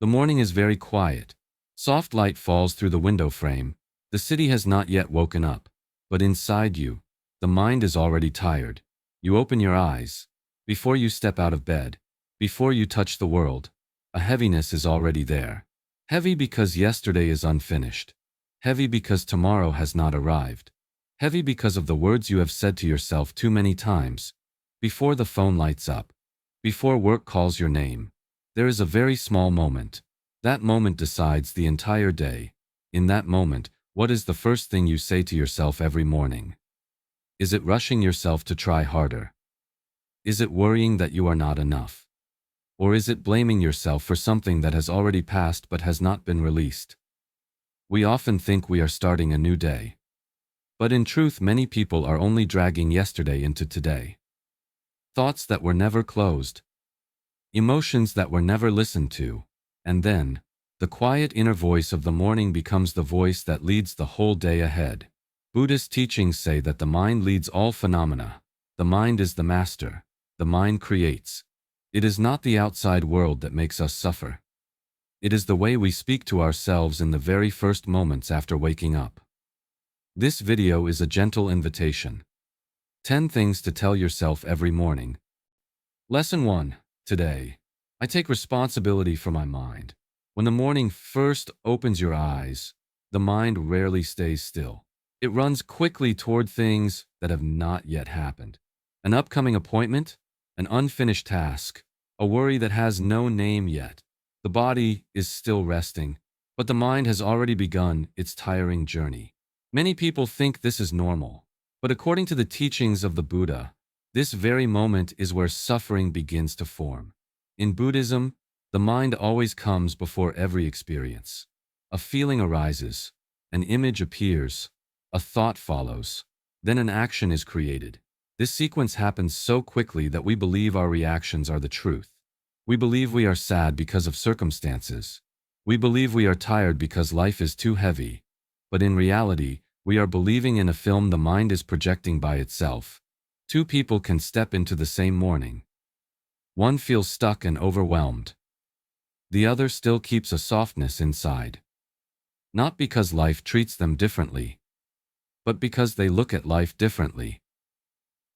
The morning is very quiet. Soft light falls through the window frame. The city has not yet woken up. But inside you, the mind is already tired. You open your eyes. Before you step out of bed, before you touch the world, a heaviness is already there. Heavy because yesterday is unfinished. Heavy because tomorrow has not arrived. Heavy because of the words you have said to yourself too many times. Before the phone lights up, before work calls your name, there is a very small moment. That moment decides the entire day. In that moment, what is the first thing you say to yourself every morning? Is it rushing yourself to try harder? Is it worrying that you are not enough? Or is it blaming yourself for something that has already passed but has not been released? We often think we are starting a new day. But in truth, many people are only dragging yesterday into today. Thoughts that were never closed. Emotions that were never listened to. And then, the quiet inner voice of the morning becomes the voice that leads the whole day ahead. Buddhist teachings say that the mind leads all phenomena. The mind is the master. The mind creates. It is not the outside world that makes us suffer. It is the way we speak to ourselves in the very first moments after waking up. This video is a gentle invitation. 10 things to tell yourself every morning. Lesson 1. Today, I take responsibility for my mind. When the morning first opens your eyes, the mind rarely stays still. It runs quickly toward things that have not yet happened. An upcoming appointment, an unfinished task, a worry that has no name yet. The body is still resting, but the mind has already begun its tiring journey. Many people think this is normal, but according to the teachings of the Buddha, this very moment is where suffering begins to form. In Buddhism, the mind always comes before every experience. A feeling arises, an image appears, a thought follows, then an action is created. This sequence happens so quickly that we believe our reactions are the truth. We believe we are sad because of circumstances. We believe we are tired because life is too heavy. But in reality, we are believing in a film the mind is projecting by itself. Two people can step into the same morning. One feels stuck and overwhelmed. The other still keeps a softness inside. Not because life treats them differently, but because they look at life differently.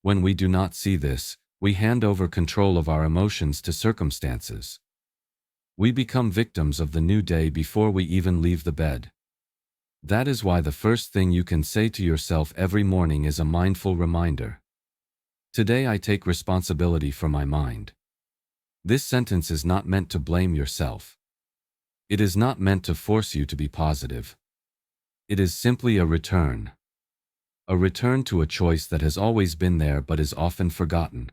When we do not see this, we hand over control of our emotions to circumstances. We become victims of the new day before we even leave the bed. That is why the first thing you can say to yourself every morning is a mindful reminder. Today I take responsibility for my mind. This sentence is not meant to blame yourself. It is not meant to force you to be positive. It is simply a return. A return to a choice that has always been there but is often forgotten.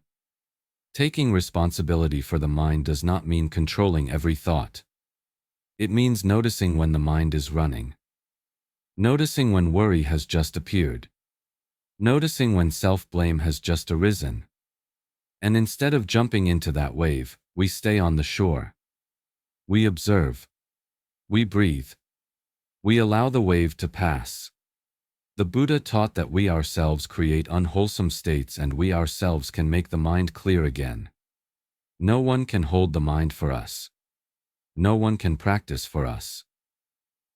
Taking responsibility for the mind does not mean controlling every thought. It means noticing when the mind is running. Noticing when worry has just appeared. Noticing when self-blame has just arisen. And instead of jumping into that wave, we stay on the shore. We observe. We breathe. We allow the wave to pass. The Buddha taught that we ourselves create unwholesome states and we ourselves can make the mind clear again. No one can hold the mind for us. No one can practice for us.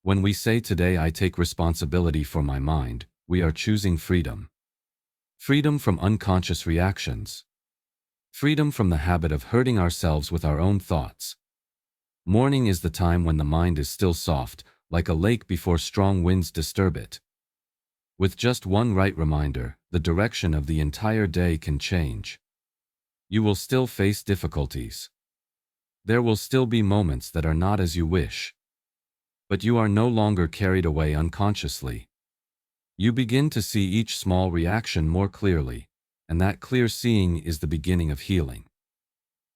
When we say today I take responsibility for my mind, we are choosing freedom. Freedom from unconscious reactions. Freedom from the habit of hurting ourselves with our own thoughts. Morning is the time when the mind is still soft, like a lake before strong winds disturb it. With just one right reminder, the direction of the entire day can change. You will still face difficulties. There will still be moments that are not as you wish. But you are no longer carried away unconsciously. You begin to see each small reaction more clearly, and that clear seeing is the beginning of healing.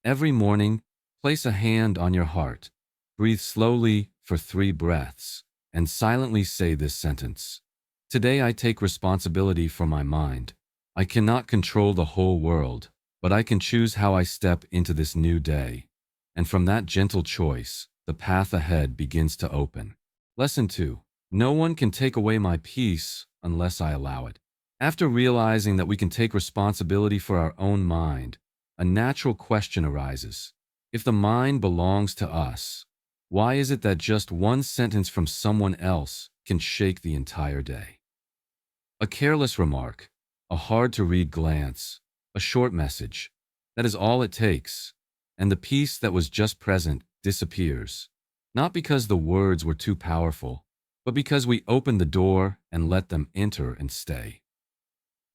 Every morning, place a hand on your heart, breathe slowly for 3 breaths, and silently say this sentence. Today I take responsibility for my mind. I cannot control the whole world, but I can choose how I step into this new day. And from that gentle choice, the path ahead begins to open. Lesson 2. No one can take away my peace unless I allow it. After realizing that we can take responsibility for our own mind, a natural question arises. If the mind belongs to us, Why is it that just one sentence from someone else can shake the entire day? A careless remark, a hard-to-read glance, a short message. That is all it takes, and the peace that was just present disappears. Not because the words were too powerful, but because we opened the door and let them enter and stay.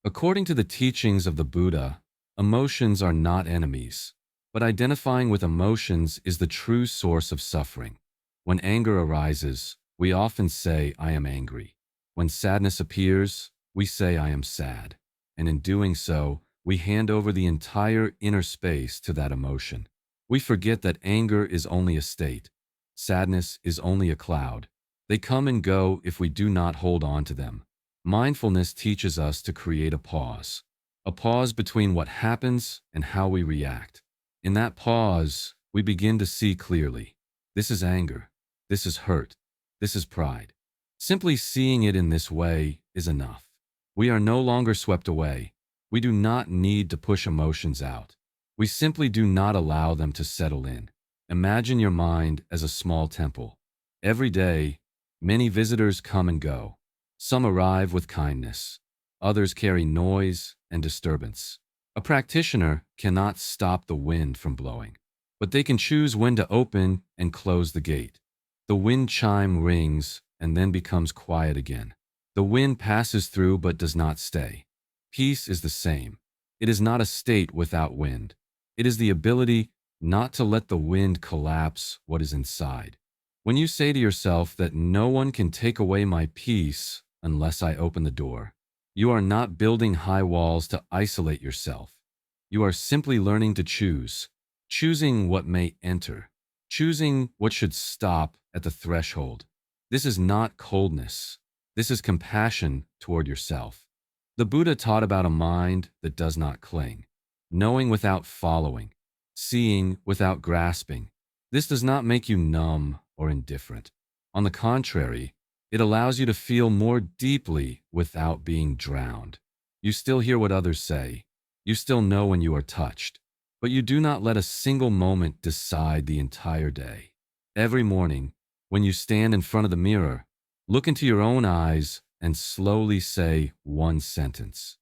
According to the teachings of the Buddha, emotions are not enemies, but identifying with emotions is the true source of suffering. When anger arises, we often say, "I am angry." When sadness appears, we say, "I am sad." And in doing so, we hand over the entire inner space to that emotion. We forget that anger is only a state. Sadness is only a cloud. They come and go if we do not hold on to them. Mindfulness teaches us to create a pause between what happens and how we react. In that pause, we begin to see clearly. This is anger. This is hurt. This is pride. Simply seeing it in this way is enough. We are no longer swept away. We do not need to push emotions out. We simply do not allow them to settle in. Imagine your mind as a small temple. Every day, many visitors come and go. Some arrive with kindness. Others carry noise and disturbance. A practitioner cannot stop the wind from blowing, but they can choose when to open and close the gate. The wind chime rings and then becomes quiet again. The wind passes through but does not stay. Peace is the same. It is not a state without wind. It is the ability not to let the wind collapse what is inside. When you say to yourself that no one can take away my peace unless I open the door, you are not building high walls to isolate yourself. You are simply learning to choosing what may enter, choosing what should stop at the threshold. This is not coldness. This is compassion toward yourself. The Buddha taught about a mind that does not cling, knowing without following, seeing without grasping. This does not make you numb or indifferent. On the contrary, it allows you to feel more deeply without being drowned. You still hear what others say. You still know when you are touched. But you do not let a single moment decide the entire day. Every morning, when you stand in front of the mirror, look into your own eyes and slowly say one sentence.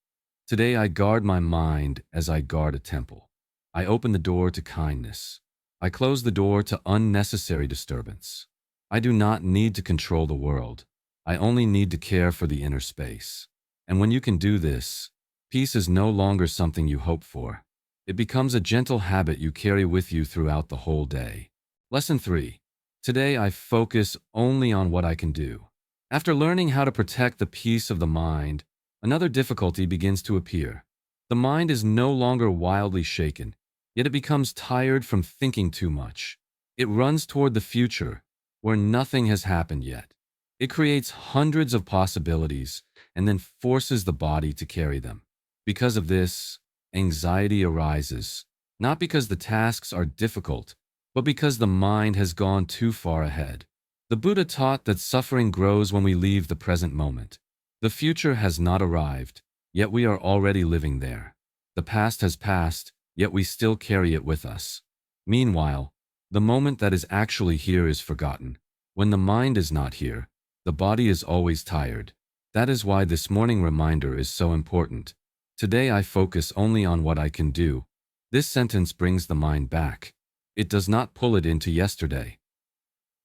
Today I guard my mind as I guard a temple. I open the door to kindness. I close the door to unnecessary disturbance. I do not need to control the world. I only need to care for the inner space. And when you can do this, peace is no longer something you hope for. It becomes a gentle habit you carry with you throughout the whole day. Lesson 3. Today I focus only on what I can do. After learning how to protect the peace of the mind, another difficulty begins to appear. The mind is no longer wildly shaken, yet it becomes tired from thinking too much. It runs toward the future, where nothing has happened yet. It creates hundreds of possibilities and then forces the body to carry them. Because of this, anxiety arises, not because the tasks are difficult, but because the mind has gone too far ahead. The Buddha taught that suffering grows when we leave the present moment. The future has not arrived, yet we are already living there. The past has passed, yet we still carry it with us. Meanwhile, the moment that is actually here is forgotten. When the mind is not here, the body is always tired. That is why this morning reminder is so important. Today I focus only on what I can do. This sentence brings the mind back. It does not pull it into yesterday.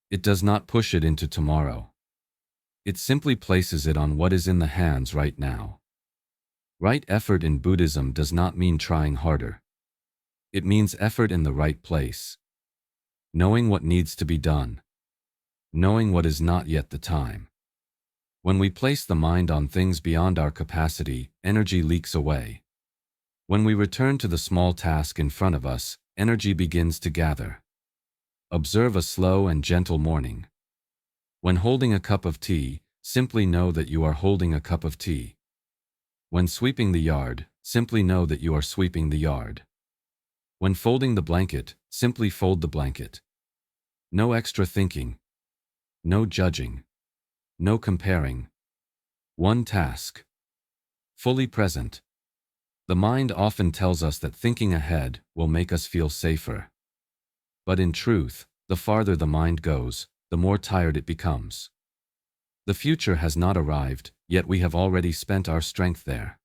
It does not push it into tomorrow. It simply places it on what is in the hands right now. Right effort in Buddhism does not mean trying harder. It means effort in the right place. Knowing what needs to be done. Knowing what is not yet the time. When we place the mind on things beyond our capacity, energy leaks away. When we return to the small task in front of us, energy begins to gather. Observe a slow and gentle morning. When holding a cup of tea, simply know that you are holding a cup of tea. When sweeping the yard, simply know that you are sweeping the yard. When folding the blanket, simply fold the blanket. No extra thinking. No judging. No comparing. One task. Fully present. The mind often tells us that thinking ahead will make us feel safer. But in truth, The farther the mind goes, the more tired it becomes. The future has not arrived, yet we have already spent our strength there.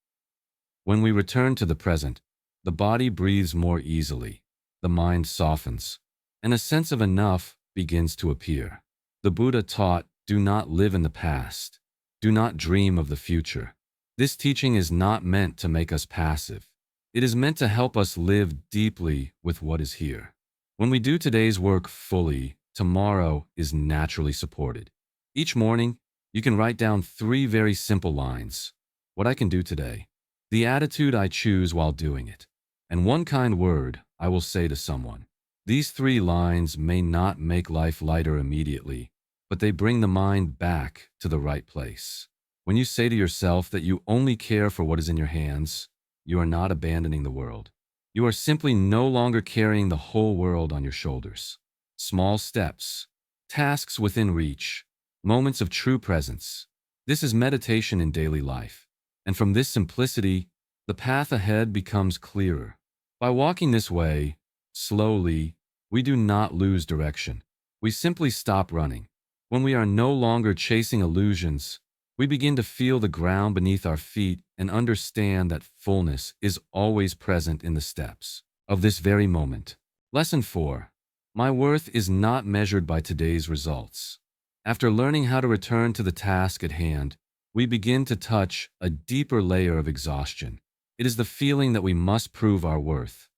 When we return to the present, the body breathes more easily, the mind softens, and a sense of enough begins to appear. The Buddha taught, do not live in the past. Do not dream of the future. This teaching is not meant to make us passive. It is meant to help us live deeply with what is here. When we do today's work fully, tomorrow is naturally supported. Each morning, you can write down 3 very simple lines. What I can do today, the attitude I choose while doing it, and one kind word I will say to someone. These 3 lines may not make life lighter immediately, but they bring the mind back to the right place. When you say to yourself that you only care for what is in your hands, you are not abandoning the world. You are simply no longer carrying the whole world on your shoulders. Small steps, tasks within reach, moments of true presence. This is meditation in daily life. And from this simplicity, the path ahead becomes clearer. By walking this way, slowly, we do not lose direction. We simply stop running. When we are no longer chasing illusions, we begin to feel the ground beneath our feet and understand that fullness is always present in the steps of this very moment. Lesson 4. My worth is not measured by today's results. After learning how to return to the task at hand, we begin to touch a deeper layer of exhaustion. It is the feeling that we must prove our worth.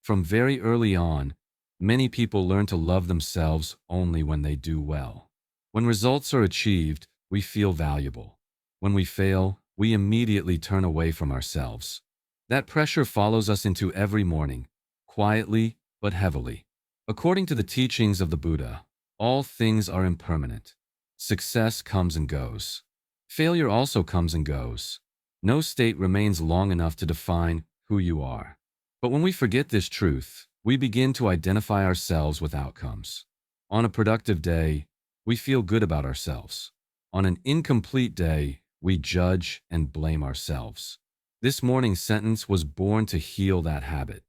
From very early on, many people learn to love themselves only when they do well. When results are achieved, we feel valuable. When we fail, we immediately turn away from ourselves. That pressure follows us into every morning, quietly but heavily. According to the teachings of the Buddha, all things are impermanent. Success comes and goes. Failure also comes and goes. No state remains long enough to define who you are. But when we forget this truth, we begin to identify ourselves with outcomes. On a productive day, we feel good about ourselves. On an incomplete day, we judge and blame ourselves. This morning's sentence was born to heal that habit.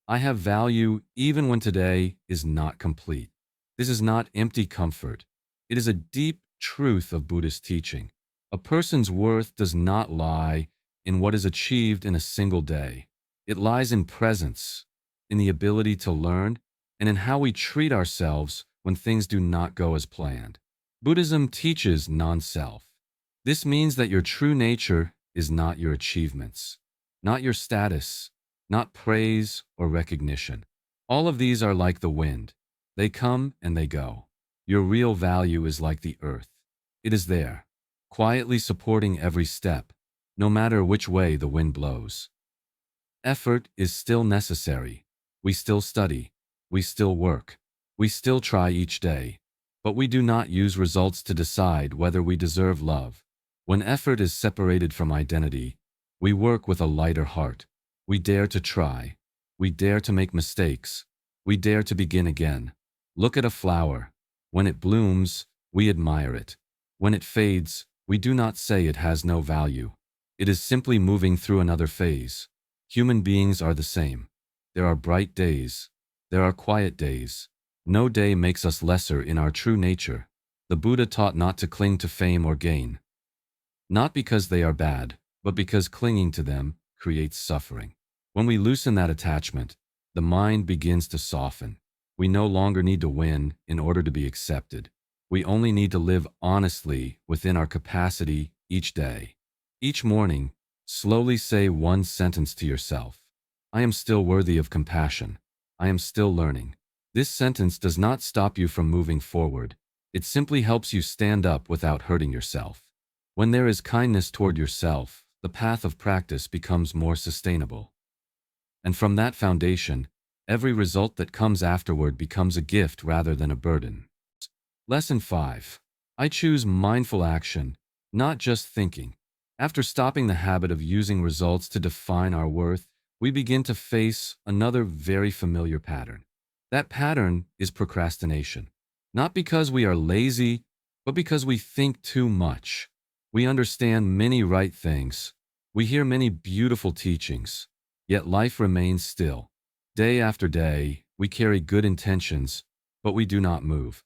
I have value even when today is not complete. This is not empty comfort. It is a deep truth of Buddhist teaching. A person's worth does not lie in what is achieved in a single day. It lies in presence, in the ability to learn, and in how we treat ourselves when things do not go as planned. Buddhism teaches non-self. This means that your true nature is not your achievements, not your status, not praise or recognition. All of these are like the wind. They come and they go. Your real value is like the earth. It is there, quietly supporting every step, no matter which way the wind blows. Effort is still necessary. We still study. We still work. We still try each day. But we do not use results to decide whether we deserve love. When effort is separated from identity, we work with a lighter heart. We dare to try. We dare to make mistakes. We dare to begin again. Look at a flower. When it blooms, we admire it. When it fades, we do not say it has no value. It is simply moving through another phase. Human beings are the same. There are bright days. There are quiet days. No day makes us lesser in our true nature. The Buddha taught not to cling to fame or gain. Not because they are bad, but because clinging to them creates suffering. When we loosen that attachment, the mind begins to soften. We no longer need to win in order to be accepted. We only need to live honestly within our capacity each day. Each morning, slowly say one sentence to yourself. I am still worthy of compassion. I am still learning. This sentence does not stop you from moving forward. It simply helps you stand up without hurting yourself. When there is kindness toward yourself, the path of practice becomes more sustainable. And from that foundation, every result that comes afterward becomes a gift rather than a burden. Lesson 5. I choose mindful action, not just thinking. After stopping the habit of using results to define our worth, we begin to face another very familiar pattern. That pattern is procrastination. Not because we are lazy, but because we think too much. We understand many right things. We hear many beautiful teachings. Yet life remains still. Day after day, we carry good intentions, but we do not move.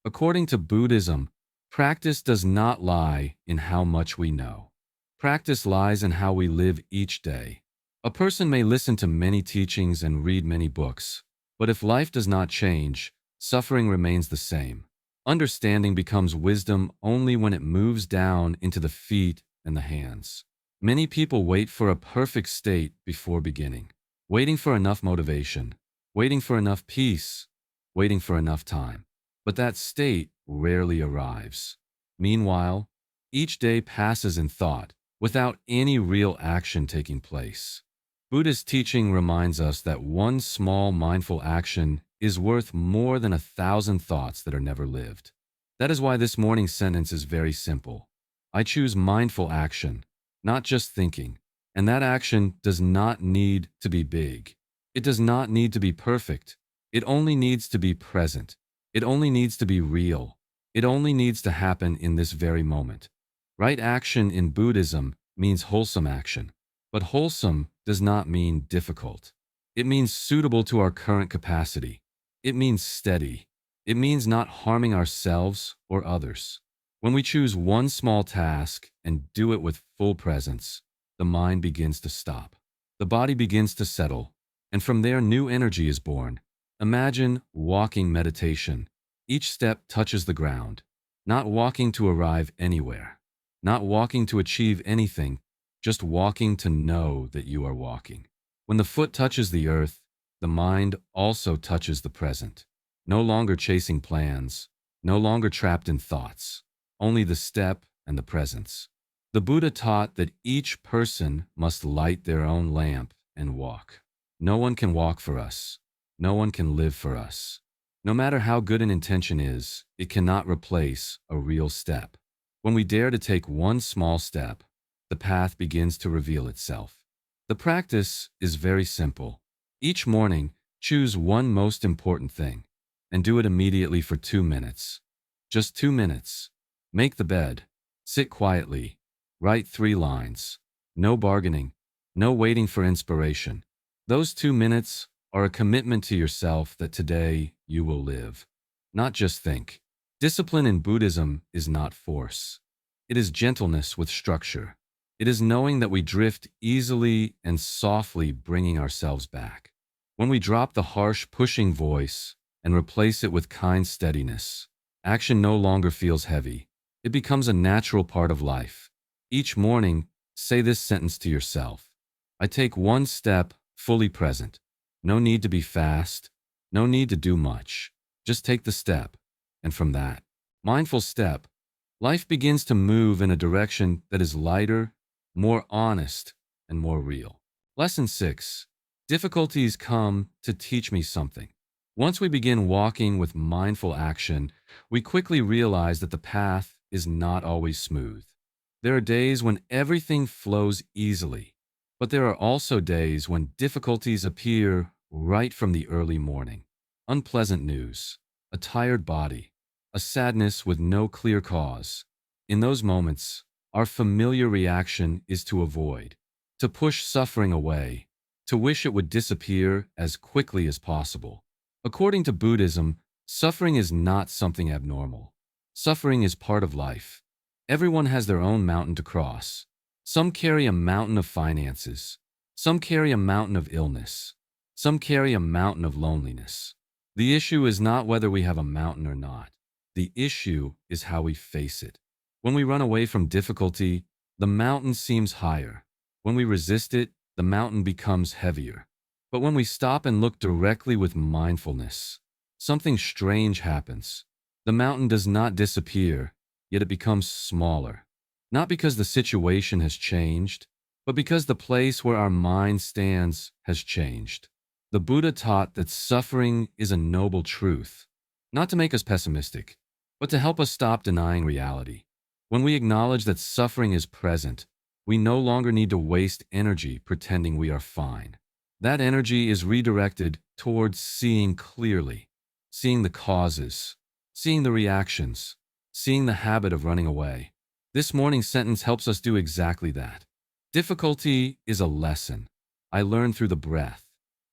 According to Buddhism, practice does not lie in how much we know. Practice lies in how we live each day. A person may listen to many teachings and read many books, but if life does not change, suffering remains the same. Understanding becomes wisdom only when it moves down into the feet and the hands. Many people wait for a perfect state before beginning, waiting for enough motivation, waiting for enough peace, waiting for enough time. But that state rarely arrives. Meanwhile, each day passes in thought, without any real action taking place. Buddhist teaching reminds us that one small mindful action is worth more than 1,000 thoughts that are never lived. That is why this morning's sentence is very simple. I choose mindful action, not just thinking. And that action does not need to be big. It does not need to be perfect. It only needs to be present. It only needs to be real. It only needs to happen in this very moment. Right action in Buddhism means wholesome action. But wholesome does not mean difficult. It means suitable to our current capacity. It means steady. It means not harming ourselves or others. When we choose one small task and do it with full presence, the mind begins to stop. The body begins to settle, and from there new energy is born. Imagine walking meditation. Each step touches the ground, not walking to arrive anywhere, not walking to achieve anything, just walking to know that you are walking. When the foot touches the earth, the mind also touches the present. No longer chasing plans, no longer trapped in thoughts, only the step and the presence. The Buddha taught that each person must light their own lamp and walk. No one can walk for us. No one can live for us. No matter how good an intention is, it cannot replace a real step. When we dare to take one small step, the path begins to reveal itself. The practice is very simple. Each morning, choose one most important thing and do it immediately for 2 minutes. Just 2 minutes. Make the bed. Sit quietly. Write 3 lines. No bargaining. No waiting for inspiration. Those 2 minutes are a commitment to yourself that today you will live, not just think. Discipline in Buddhism is not force. It is gentleness with structure. It is knowing that we drift easily and softly, bringing ourselves back. When we drop the harsh pushing voice and replace it with kind steadiness, action no longer feels heavy. It becomes a natural part of life. Each morning, say this sentence to yourself. I take one step fully present. No need to be fast. No need to do much. Just take the step. And from that mindful step, life begins to move in a direction that is lighter, more honest, and more real. Lesson 6. Difficulties come to teach me something. Once we begin walking with mindful action, we quickly realize that the path is not always smooth. There are days when everything flows easily, but there are also days when difficulties appear right from the early morning. Unpleasant news, a tired body, a sadness with no clear cause. In those moments, our familiar reaction is to avoid, to push suffering away, to wish it would disappear as quickly as possible. According to Buddhism, suffering is not something abnormal. Suffering is part of life. Everyone has their own mountain to cross. Some carry a mountain of finances. Some carry a mountain of illness. Some carry a mountain of loneliness. The issue is not whether we have a mountain or not. The issue is how we face it. When we run away from difficulty, the mountain seems higher. When we resist it, the mountain becomes heavier. But when we stop and look directly with mindfulness, something strange happens. The mountain does not disappear, yet it becomes smaller. Not because the situation has changed, but because the place where our mind stands has changed. The Buddha taught that suffering is a noble truth, not to make us pessimistic, but to help us stop denying reality. When we acknowledge that suffering is present, we no longer need to waste energy pretending we are fine. That energy is redirected towards seeing clearly, seeing the causes, seeing the reactions, seeing the habit of running away. This morning's sentence helps us do exactly that. Difficulty is a lesson I learned through the breath.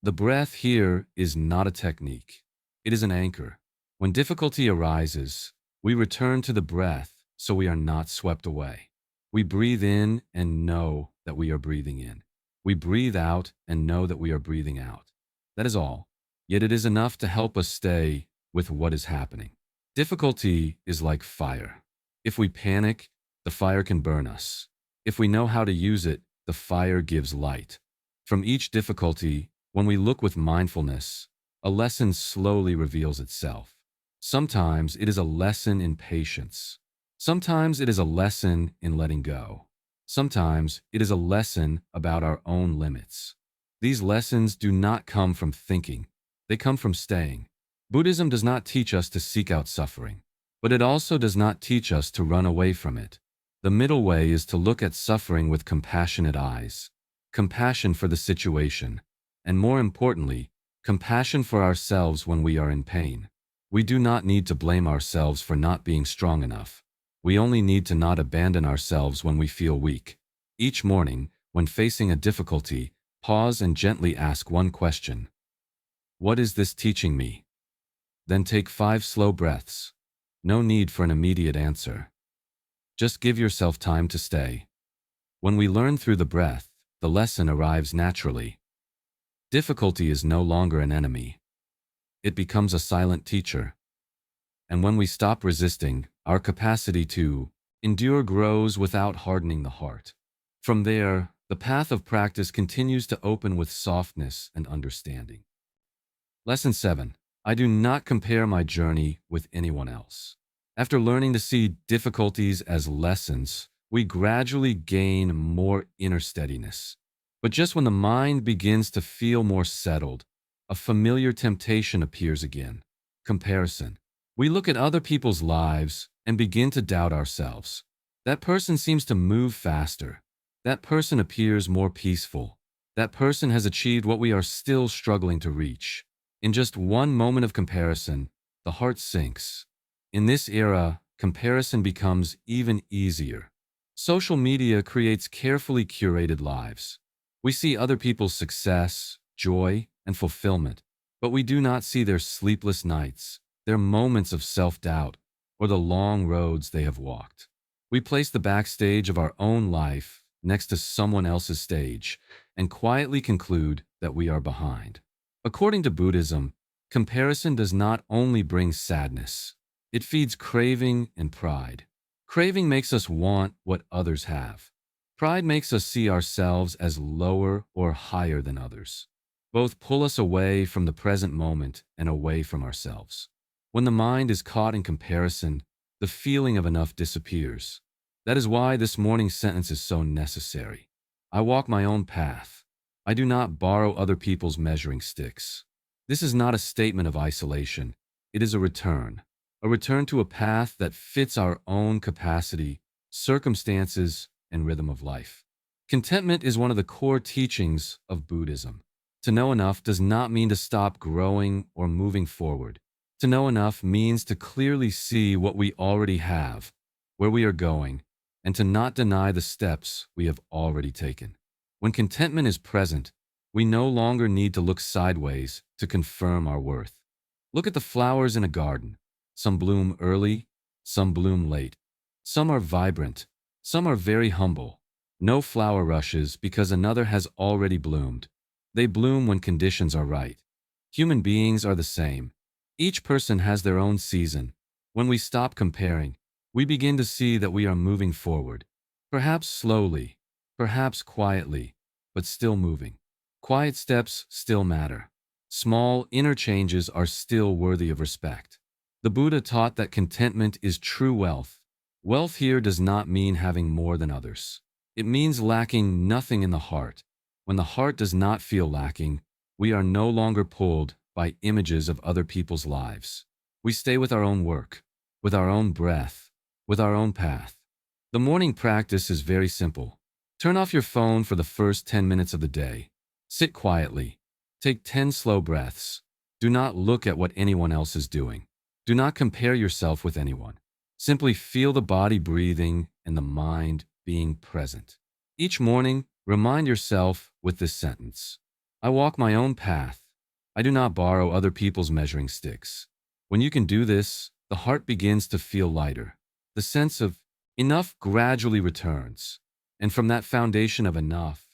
The breath here is not a technique. It is an anchor. When difficulty arises, we return to the breath so we are not swept away. We breathe in and know that we are breathing in. We breathe out and know that we are breathing out. That is all. Yet it is enough to help us stay with what is happening. Difficulty is like fire. If we panic, the fire can burn us. If we know how to use it, the fire gives light. From each difficulty, when we look with mindfulness, a lesson slowly reveals itself. Sometimes it is a lesson in patience. Sometimes it is a lesson in letting go. Sometimes it is a lesson about our own limits. These lessons do not come from thinking. They come from staying. Buddhism does not teach us to seek out suffering, but it also does not teach us to run away from it. The middle way is to look at suffering with compassionate eyes, compassion for the situation, and more importantly, compassion for ourselves when we are in pain. We do not need to blame ourselves for not being strong enough. We only need to not abandon ourselves when we feel weak. Each morning, when facing a difficulty, pause and gently ask one question. What is this teaching me? Then take 5 slow breaths. No need for an immediate answer. Just give yourself time to stay. When we learn through the breath, the lesson arrives naturally. Difficulty is no longer an enemy. It becomes a silent teacher. And when we stop resisting, our capacity to endure grows without hardening the heart. From there, the path of practice continues to open with softness and understanding. Lesson 7. I do not compare my journey with anyone else. After learning to see difficulties as lessons, we gradually gain more inner steadiness. But just when the mind begins to feel more settled, a familiar temptation appears again. Comparison. We look at other people's lives and begin to doubt ourselves. That person seems to move faster. That person appears more peaceful. That person has achieved what we are still struggling to reach. In just one moment of comparison, the heart sinks. In this era, comparison becomes even easier. Social media creates carefully curated lives. We see other people's success, joy, and fulfillment, but we do not see their sleepless nights, their moments of self-doubt, or the long roads they have walked. We place the backstage of our own life next to someone else's stage and quietly conclude that we are behind. According to Buddhism, comparison does not only bring sadness, it feeds craving and pride. Craving makes us want what others have. Pride makes us see ourselves as lower or higher than others. Both pull us away from the present moment and away from ourselves. When the mind is caught in comparison, the feeling of enough disappears. That is why this morning's sentence is so necessary. I walk my own path. I do not borrow other people's measuring sticks. This is not a statement of isolation. It is a return to a path that fits our own capacity, circumstances, and rhythm of life. Contentment is one of the core teachings of Buddhism. To know enough does not mean to stop growing or moving forward. To know enough means to clearly see what we already have, where we are going, and to not deny the steps we have already taken. When contentment is present, we no longer need to look sideways to confirm our worth. Look at the flowers in a garden. Some bloom early, some bloom late. Some are vibrant, some are very humble. No flower rushes because another has already bloomed. They bloom when conditions are right. Human beings are the same. Each person has their own season. When we stop comparing, we begin to see that we are moving forward. Perhaps slowly, perhaps quietly, but still moving. Quiet steps still matter. Small inner changes are still worthy of respect. The Buddha taught that contentment is true wealth. Wealth here does not mean having more than others. It means lacking nothing in the heart. When the heart does not feel lacking, we are no longer pulled by images of other people's lives. We stay with our own work, with our own breath, with our own path. The morning practice is very simple. Turn off your phone for the first 10 minutes of the day. Sit quietly. Take 10 slow breaths. Do not look at what anyone else is doing. Do not compare yourself with anyone. Simply feel the body breathing and the mind being present. Each morning, remind yourself with this sentence. I walk my own path. I do not borrow other people's measuring sticks. When you can do this, the heart begins to feel lighter. The sense of enough gradually returns. And from that foundation of enough,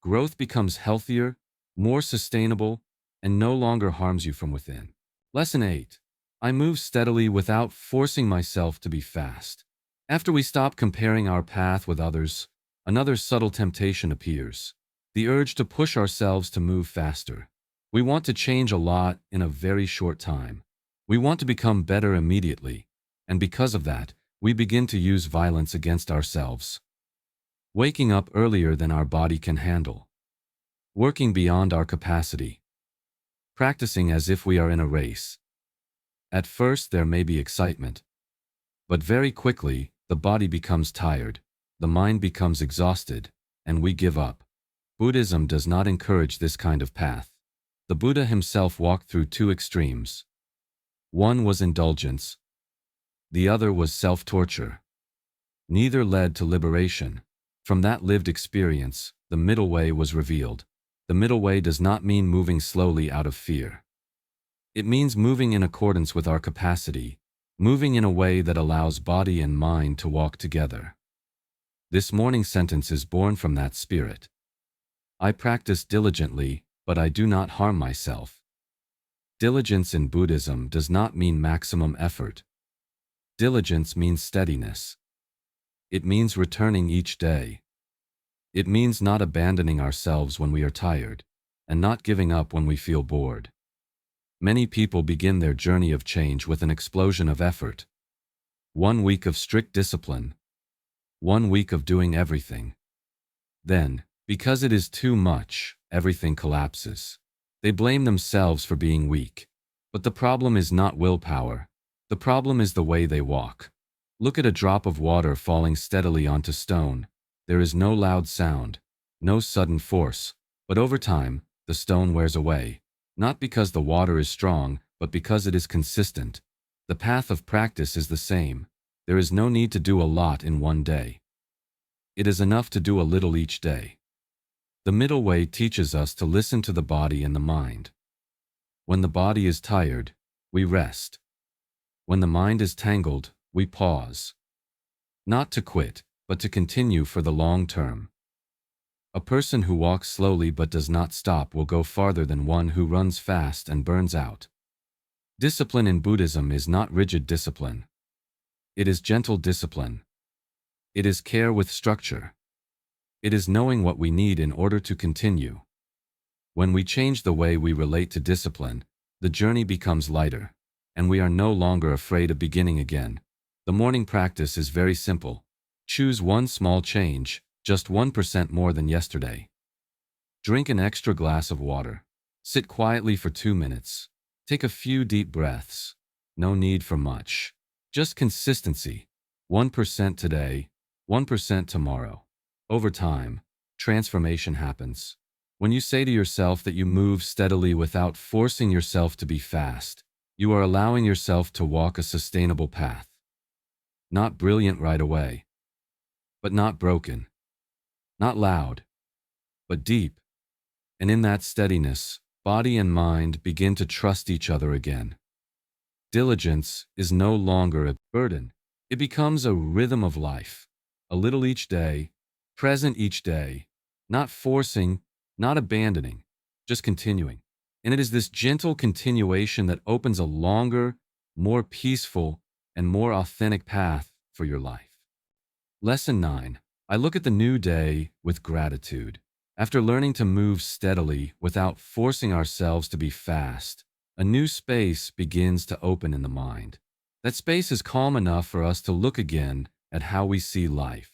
growth becomes healthier, more sustainable, and no longer harms you from within. Lesson 8. I move steadily without forcing myself to be fast. After we stop comparing our path with others, another subtle temptation appears. The urge to push ourselves to move faster. We want to change a lot in a very short time. We want to become better immediately, and because of that, we begin to use violence against ourselves. Waking up earlier than our body can handle. Working beyond our capacity. Practicing as if we are in a race. At first there may be excitement, but very quickly the body becomes tired, the mind becomes exhausted, and we give up. Buddhism does not encourage this kind of path. The Buddha himself walked through two extremes. One was indulgence. The other was self-torture. Neither led to liberation. From that lived experience, the middle way was revealed. The middle way does not mean moving slowly out of fear. It means moving in accordance with our capacity, moving in a way that allows body and mind to walk together. This morning sentence is born from that spirit. I practice diligently, but I do not harm myself. Diligence in Buddhism does not mean maximum effort. Diligence means steadiness. It means returning each day. It means not abandoning ourselves when we are tired, and not giving up when we feel bored. Many people begin their journey of change with an explosion of effort. 1 week of strict discipline. 1 week of doing everything. Then, because it is too much, everything collapses. They blame themselves for being weak. But the problem is not willpower. The problem is the way they walk. Look at a drop of water falling steadily onto stone. There is no loud sound, no sudden force, but over time, the stone wears away. Not because the water is strong, but because it is consistent. The path of practice is the same. There is no need to do a lot in one day. It is enough to do a little each day. The middle way teaches us to listen to the body and the mind. When the body is tired, we rest. When the mind is tangled, we pause. Not to quit, but to continue for the long term. A person who walks slowly but does not stop will go farther than one who runs fast and burns out. Discipline in Buddhism is not rigid discipline. It is gentle discipline. It is care with structure. It is knowing what we need in order to continue. When we change the way we relate to discipline, the journey becomes lighter, and we are no longer afraid of beginning again. The morning practice is very simple. Choose one small change, just 1% more than yesterday. Drink an extra glass of water. Sit quietly for 2 minutes. Take a few deep breaths. No need for much. Just consistency. 1% today, 1% tomorrow. Over time, transformation happens. When you say to yourself that you move steadily without forcing yourself to be fast, you are allowing yourself to walk a sustainable path. Not brilliant right away, but not broken. Not loud, but deep. And in that steadiness, body and mind begin to trust each other again. Diligence is no longer a burden. It becomes a rhythm of life. A little each day, present each day, not forcing, not abandoning, just continuing. And it is this gentle continuation that opens a longer, more peaceful, and more authentic path for your life. Lesson 9. I look at the new day with gratitude. After learning to move steadily without forcing ourselves to be fast, a new space begins to open in the mind. That space is calm enough for us to look again at how we see life.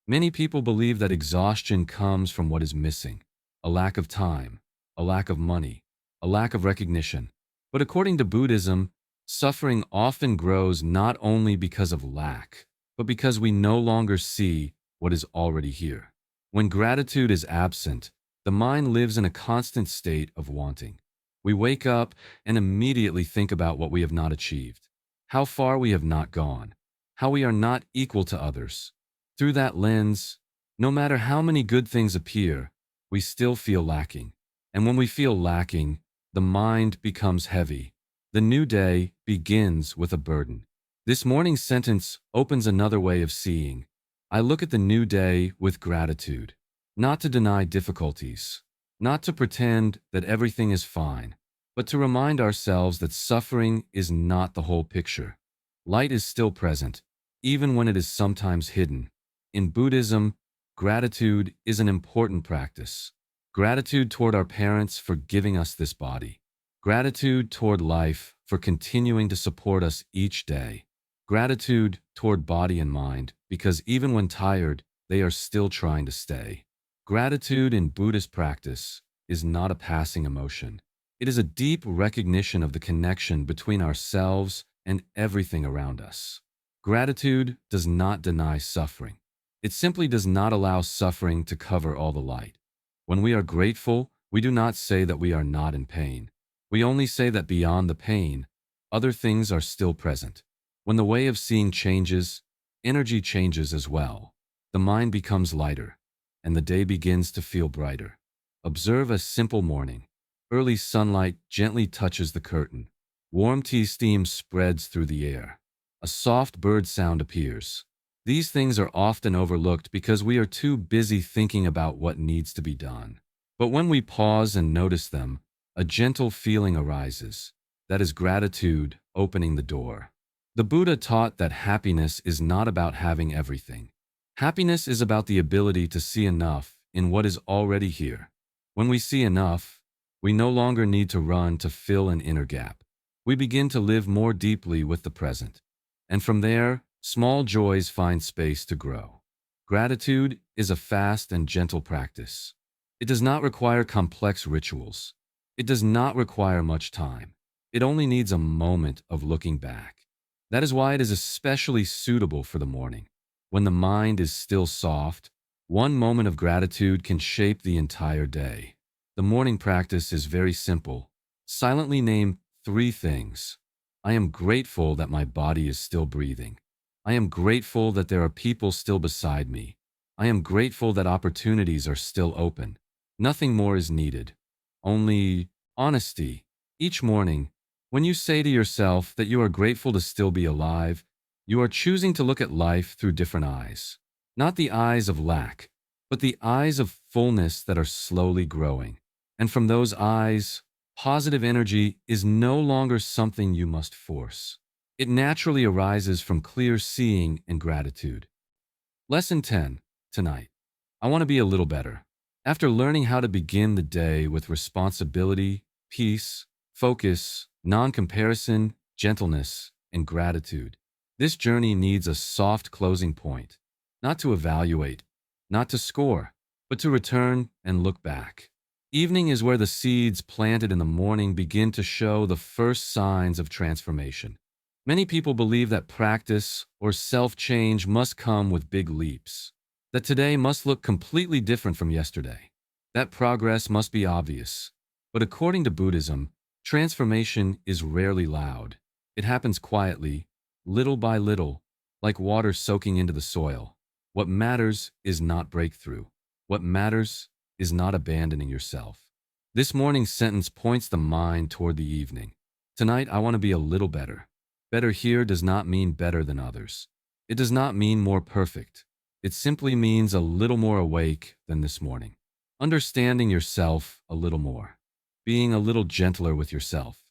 Many people believe that exhaustion comes from what is missing: a lack of time, a lack of money, a lack of recognition. But according to Buddhism, suffering often grows not only because of lack, but because we no longer see what is already here. When gratitude is absent, the mind lives in a constant state of wanting. We wake up and immediately think about what we have not achieved, how far we have not gone, how we are not equal to others. Through that lens, no matter how many good things appear, we still feel lacking. And when we feel lacking, the mind becomes heavy. The new day begins with a burden. This morning's sentence opens another way of seeing. I look at the new day with gratitude, not to deny difficulties, not to pretend that everything is fine, but to remind ourselves that suffering is not the whole picture. Light is still present, even when it is sometimes hidden. In Buddhism, gratitude is an important practice. Gratitude toward our parents for giving us this body. Gratitude toward life for continuing to support us each day. Gratitude toward body and mind because even when tired, they are still trying to stay. Gratitude in Buddhist practice is not a passing emotion. It is a deep recognition of the connection between ourselves and everything around us. Gratitude does not deny suffering. It simply does not allow suffering to cover all the light. When we are grateful, we do not say that we are not in pain. We only say that beyond the pain, other things are still present. When the way of seeing changes, energy changes as well. The mind becomes lighter, and the day begins to feel brighter. Observe a simple morning. Early sunlight gently touches the curtain. Warm tea steam spreads through the air. A soft bird sound appears. These things are often overlooked because we are too busy thinking about what needs to be done. But when we pause and notice them, a gentle feeling arises. That is gratitude opening the door. The Buddha taught that happiness is not about having everything. Happiness is about the ability to see enough in what is already here. When we see enough, we no longer need to run to fill an inner gap. We begin to live more deeply with the present. And from there, small joys find space to grow. Gratitude is a fast and gentle practice. It does not require complex rituals. It does not require much time. It only needs a moment of looking back. That is why it is especially suitable for the morning. When the mind is still soft, one moment of gratitude can shape the entire day. The morning practice is very simple. Silently name 3 things. I am grateful that my body is still breathing. I am grateful that there are people still beside me. I am grateful that opportunities are still open. Nothing more is needed. Only honesty. Each morning, when you say to yourself that you are grateful to still be alive, you are choosing to look at life through different eyes. Not the eyes of lack, but the eyes of fullness that are slowly growing. And from those eyes, positive energy is no longer something you must force. It naturally arises from clear seeing and gratitude. Lesson 10. Tonight, I want to be a little better. After learning how to begin the day with responsibility, peace, focus, non-comparison, gentleness, and gratitude, this journey needs a soft closing point. Not to evaluate, not to score, but to return and look back. Evening is where the seeds planted in the morning begin to show the first signs of transformation. Many people believe that practice or self-change must come with big leaps, that today must look completely different from yesterday, that progress must be obvious. But according to Buddhism, transformation is rarely loud. It happens quietly, little by little, like water soaking into the soil. What matters is not breakthrough. What matters is not abandoning yourself. This morning's sentence points the mind toward the evening. Tonight, I want to be a little better. Better here does not mean better than others. It does not mean more perfect. It simply means a little more awake than this morning. Understanding yourself a little more. Being a little gentler with yourself.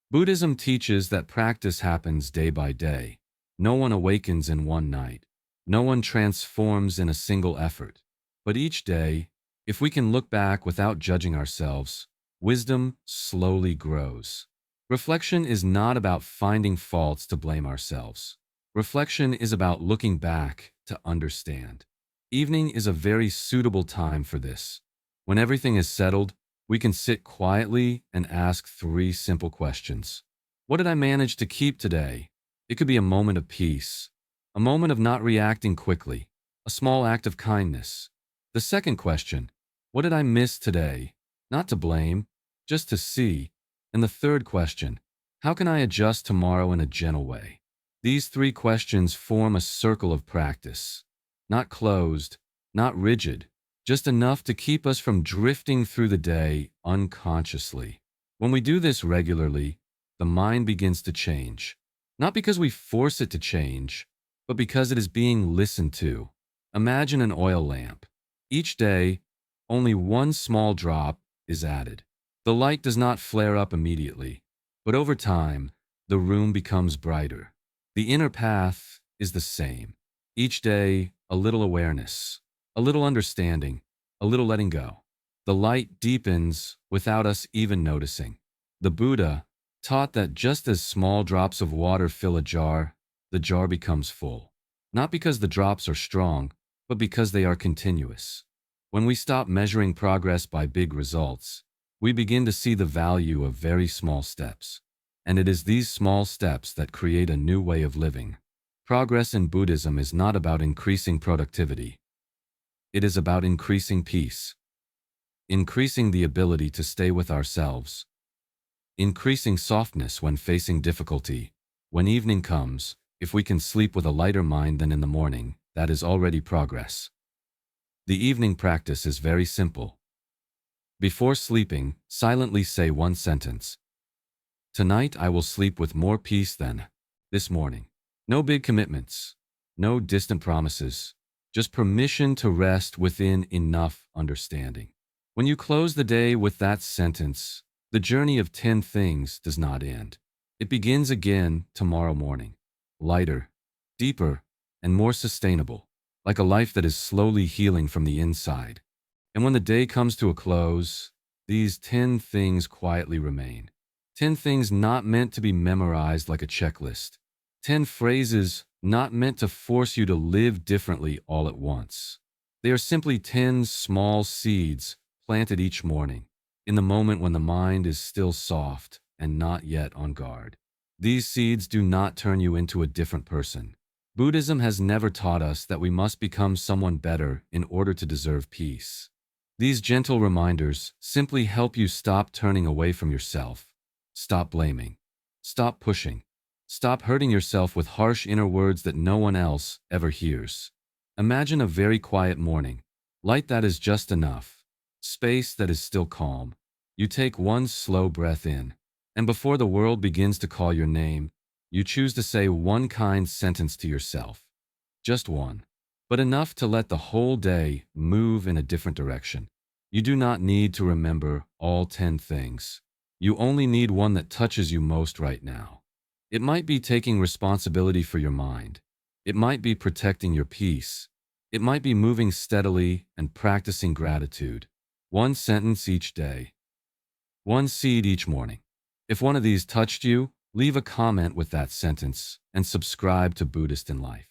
Buddhism teaches that practice happens day by day. No one awakens in one night. No one transforms in a single effort. But each day, if we can look back without judging ourselves, wisdom slowly grows. Reflection is not about finding faults to blame ourselves. Reflection is about looking back to understand. Evening is a very suitable time for this. When everything is settled, we can sit quietly and ask 3 simple questions. What did I manage to keep today? It could be a moment of peace, a moment of not reacting quickly, a small act of kindness. The second question, what did I miss today? Not to blame, just to see. And the third question, how can I adjust tomorrow in a gentle way? These 3 questions form a circle of practice. Not closed, not rigid, just enough to keep us from drifting through the day unconsciously. When we do this regularly, the mind begins to change. Not because we force it to change, but because it is being listened to. Imagine an oil lamp. Each day, only one small drop is added. The light does not flare up immediately, but over time, the room becomes brighter. The inner path is the same. Each day, a little awareness, a little understanding, a little letting go. The light deepens without us even noticing. The Buddha taught that just as small drops of water fill a jar, the jar becomes full. Not because the drops are strong, but because they are continuous. When we stop measuring progress by big results, we begin to see the value of very small steps. And it is these small steps that create a new way of living. Progress in Buddhism is not about increasing productivity. It is about increasing peace, increasing the ability to stay with ourselves, increasing softness when facing difficulty. When evening comes, if we can sleep with a lighter mind than in the morning, that is already progress. The evening practice is very simple. Before sleeping, silently say one sentence. Tonight I will sleep with more peace than this morning. No big commitments, no distant promises, just permission to rest within enough understanding. When you close the day with that sentence, the journey of 10 things does not end. It begins again tomorrow morning, lighter, deeper, and more sustainable, like a life that is slowly healing from the inside. And when the day comes to a close, these 10 things quietly remain. 10 things not meant to be memorized like a checklist. 10 phrases not meant to force you to live differently all at once. They are simply 10 small seeds planted each morning, in the moment when the mind is still soft and not yet on guard. These seeds do not turn you into a different person. Buddhism has never taught us that we must become someone better in order to deserve peace. These gentle reminders simply help you stop turning away from yourself, stop blaming, stop pushing, stop hurting yourself with harsh inner words that no one else ever hears. Imagine a very quiet morning, light that is just enough, space that is still calm. You take one slow breath in, and before the world begins to call your name, you choose to say one kind sentence to yourself. Just one, but enough to let the whole day move in a different direction. You do not need to remember all 10 things. You only need one that touches you most right now. It might be taking responsibility for your mind. It might be protecting your peace. It might be moving steadily and practicing gratitude. One sentence each day. One seed each morning. If one of these touched you, leave a comment with that sentence and subscribe to Buddhist in Life.